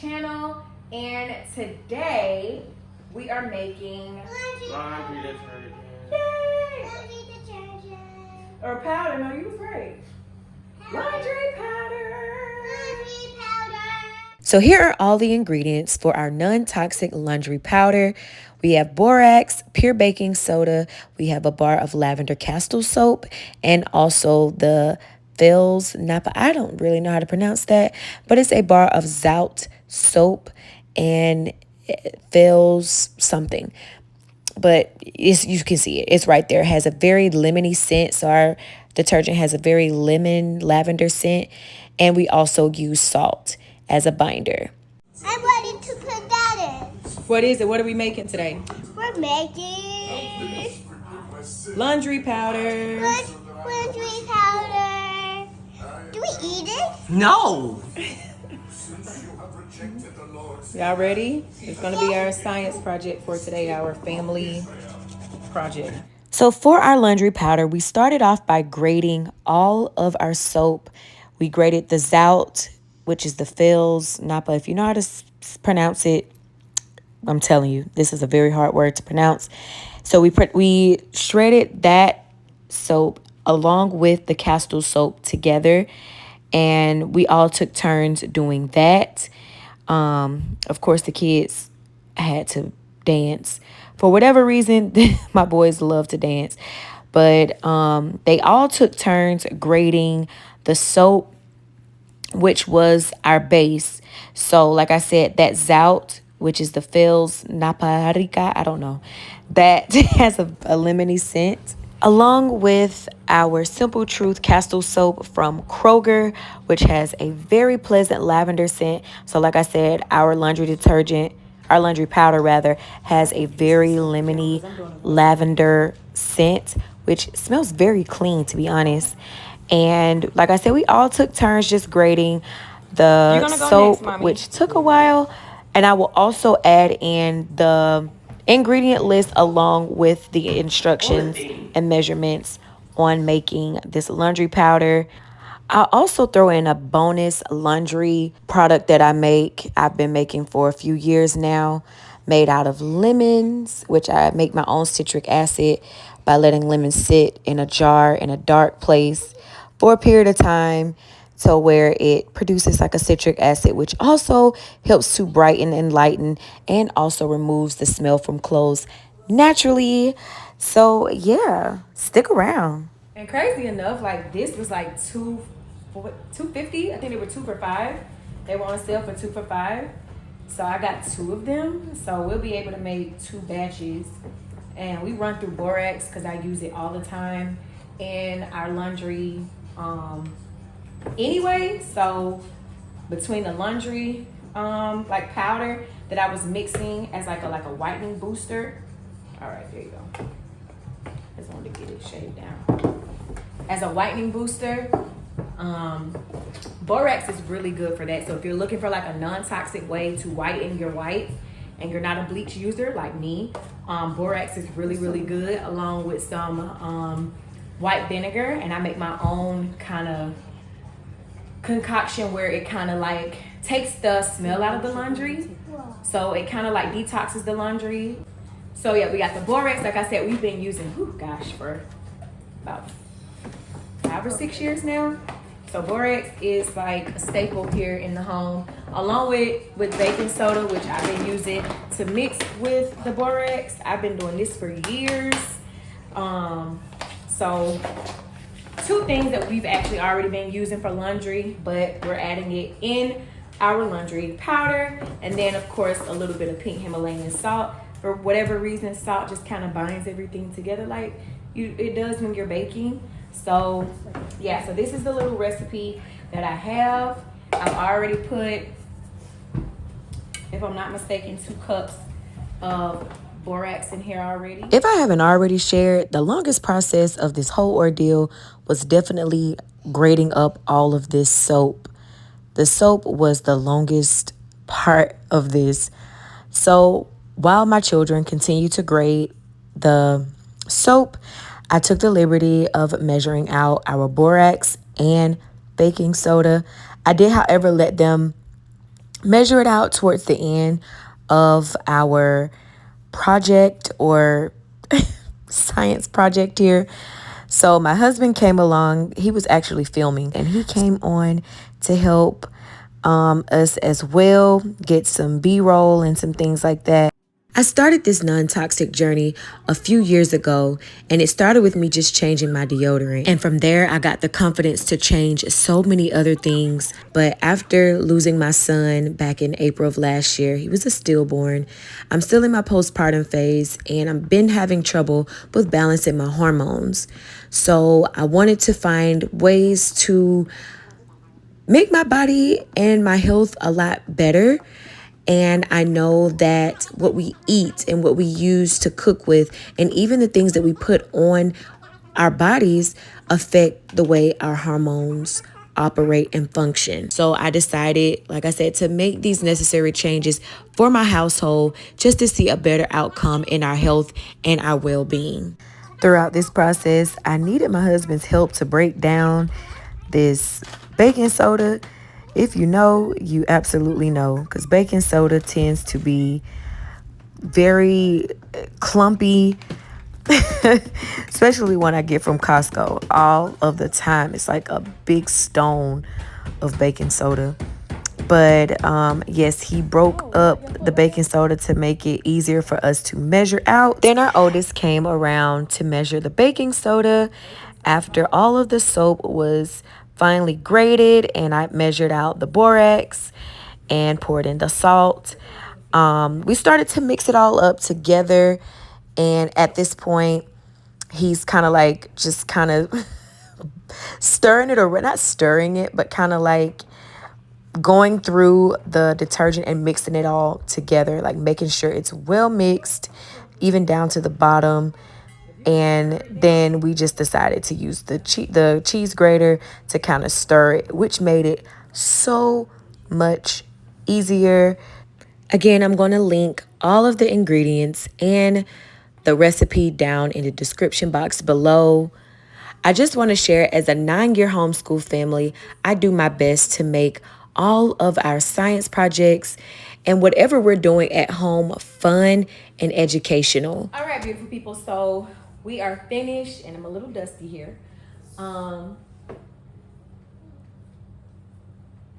channel, and today we are making laundry detergent. Yay! Laundry detergent. Or powder. No, you was right. Laundry powder. Laundry powder. So here are all the ingredients for our non-toxic laundry powder. We have borax, pure baking soda. We have a bar of lavender Castile soap, and also the Phil's Napa. I don't really know how to pronounce that, but it's a bar of Zout soap and Phil's something. But you can see it. It's right there. It has a very lemony scent. So our detergent has a very lemon lavender scent. And we also use salt as a binder. I'm ready to put that in. What is it? What are we making today? We're making Laundry powder. laundry powder. Do we eat it? No. Y'all ready? It's going to be our science project for today, our family project. So for our laundry powder, we started off by grating all of our soap. We grated the Zout, which is the Phil's Napa. If you know how to pronounce it, I'm telling you, this is a very hard word to pronounce. So we shredded that soap along with the Castile soap together, and we all took turns doing that. Of course, the kids had to dance. For whatever reason, my boys love to dance. But they all took turns grating the soap, which was our base. So, like I said, that Zout, which is the Phil's Napa Rica, I don't know, that has a lemony scent. Along with our Simple Truth Castile soap from Kroger, which has a very pleasant lavender scent. So like I said, our laundry powder rather, has a very lemony lavender scent, which smells very clean, to be honest. And like I said, we all took turns just grating the soap, which took a while. And I will also add in the ingredient list along with the instructions and measurements on making this laundry powder. I'll also throw in a bonus laundry product that I've been making for a few years now, made out of lemons, which I make my own citric acid by letting lemons sit in a jar in a dark place for a period of time, to where it produces like a citric acid, which also helps to brighten and lighten and also removes the smell from clothes naturally. So yeah, stick around. And crazy enough, like this was like $2.50. I think they were 2 for $5. They were on sale for 2 for $5. So I got 2 of them. So we'll be able to make 2 batches. And we run through borax because I use it all the time in our laundry anyway. So between the laundry like powder that I was mixing as like a whitening booster. All right, there you go. Just wanted to get it shaved down. As a whitening booster, borax is really good for that. So if you're looking for like a non-toxic way to whiten your white and you're not a bleach user like me, borax is really, really good, along with some white vinegar. And I make my own kind of concoction where it kind of like takes the smell out of the laundry. So it kind of like detoxes the laundry. So yeah, we got the borax. Like I said, we've been using, for about 5 or 6 years now. So borax is like a staple here in the home, along with baking soda, which I've been using to mix with the borax. I've been doing this for years. So 2 things that we've actually already been using for laundry, but we're adding it in our laundry powder. And then of course a little bit of pink Himalayan salt. For whatever reason, salt just kind of binds everything together like it does when you're baking. So yeah, so this is the little recipe that I have. I've already put, if I'm not mistaken, 2 cups of borax in here already. If I haven't already shared, the longest process of this whole ordeal was definitely grating up all of this soap. The soap was the longest part of this. So while my children continued to grate the soap, I took the liberty of measuring out our borax and baking soda. I did, however, let them measure it out towards the end of our project or science project here. So my husband came along. He was actually filming, and he came on to help us as well, get some B-roll and some things like that. I started this non-toxic journey a few years ago, and it started with me just changing my deodorant. And from there, I got the confidence to change so many other things. But after losing my son back in April of last year, he was a stillborn. I'm still in my postpartum phase, and I've been having trouble with balancing my hormones. So I wanted to find ways to make my body and my health a lot better. And I know that what we eat and what we use to cook with, and even the things that we put on our bodies, affect the way our hormones operate and function. So I decided, like I said, to make these necessary changes for my household just to see a better outcome in our health and our well-being. Throughout this process, I needed my husband's help to break down this baking soda. If you know, you absolutely know, because baking soda tends to be very clumpy, especially when I get from Costco all of the time. It's like a big stone of baking soda. But yes, he broke up the baking soda to make it easier for us to measure out. Then our oldest came around to measure the baking soda. After all of the soap was finally grated, and I measured out the borax and poured in the salt, we started to mix it all up together. And at this point, he's kind of like just kind of stirring it, or not stirring it, but kind of like going through the detergent and mixing it all together, like making sure it's well mixed, even down to the bottom. And then we just decided to use the cheese grater to kind of stir it, which made it so much easier. Again, I'm going to link all of the ingredients and the recipe down in the description box below. I just want to share, as a 9-year homeschool family, I do my best to make all of our science projects and whatever we're doing at home fun and educational. All right, beautiful people. So we are finished, and I'm a little dusty here.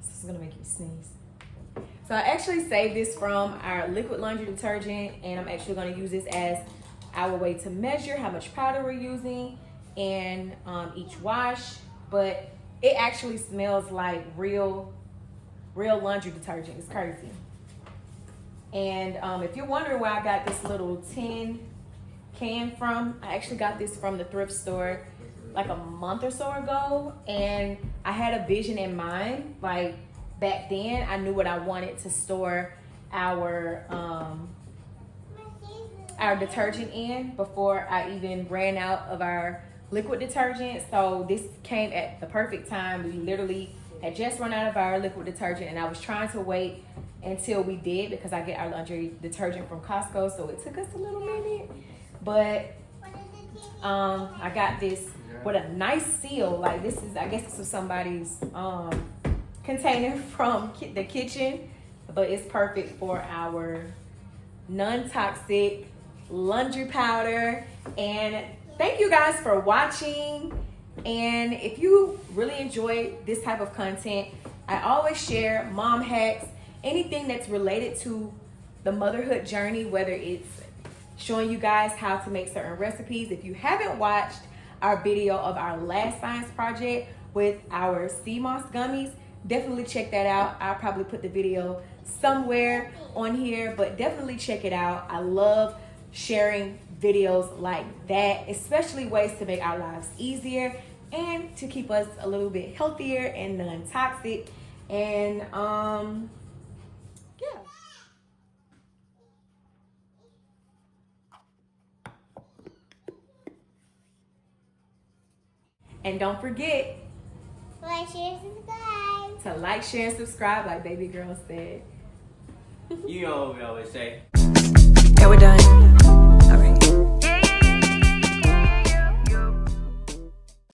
This is gonna make you sneeze. So I actually saved this from our liquid laundry detergent, and I'm actually gonna use this as our way to measure how much powder we're using in each wash. But it actually smells like real laundry detergent. It's crazy. And if you're wondering where I got this little tin can from, I actually got this from the thrift store like a month or so ago, and I had a vision in mind. Like back then, I knew what I wanted to store our detergent in before I even ran out of our liquid detergent. So this came at the perfect time. We literally had just run out of our liquid detergent, and I was trying to wait until we did, because I get our laundry detergent from Costco, so it took us a little minute. But I got this with a nice seal. Like this is, I guess this was somebody's container from the kitchen, but it's perfect for our non-toxic laundry powder. And thank you guys for watching. And if you really enjoy this type of content, I always share mom hacks, anything that's related to the motherhood journey, whether it's showing you guys how to make certain recipes. If you haven't watched our video of our last science project with our sea moss gummies, definitely check that out. I'll probably put the video somewhere on here, but definitely check it out. I love sharing videos like that, especially ways to make our lives easier and to keep us a little bit healthier and non-toxic. And yeah. And don't forget Like, share, subscribe. to like, share, and subscribe, like baby girl said. You know what we always say. Okay, we're done.